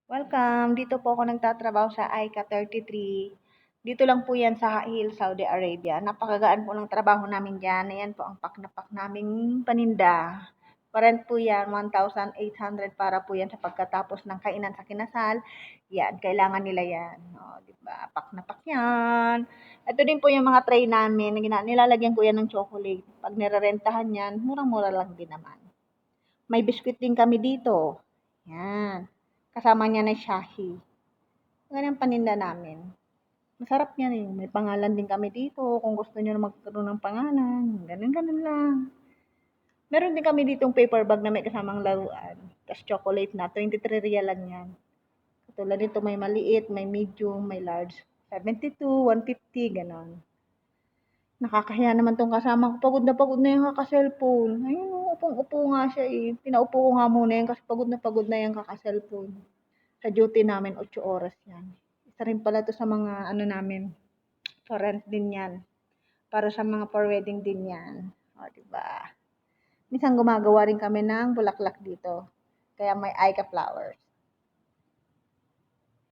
Welcome! Dito po ako nagtatrabaho sa ICA 33. Dito lang po yan sa Hill, Saudi Arabia. Napakagaan po ng trabaho namin dyan. Ayan po ang pak na pak naming paninda. Parent po yan, 1,800 para po yan sa pagkatapos ng kainan sa kinasal. Yan, kailangan nila yan. O, diba? Pak na pak yan. Ito din po yung mga tray namin. Nilalagyan ko yan ng chocolate. Pag nirerentahan yan, murang-mura lang din naman. May biscuit din kami dito. Yan. Kasama niya na Shahi. Ganyan paninda namin. Masarap yan eh. May pangalan din kami dito. Kung gusto niyo na magkaroon ng pangalan. Ganun lang. Meron din kami ditong paper bag na may kasamang laruan. Tapos chocolate na. 23 real lang yan. Katulad nito may maliit, may medium, may large. 72, 150, ganon. Nakakahiya naman tong kasama ko. Pagod na yung kaka-cellphone. Ayun, upong-upo nga siya eh. Pinaupo ko nga muna yan kasi pagod na yung kaka-cellphone. Sa duty namin, 8 oras yan. Isa rin pala to sa mga ano namin, for rent din yan. Para sa mga for wedding din yan. O, diba? Minsan gumagawa rin kami ng bulaklak dito. Kaya may Ica flowers.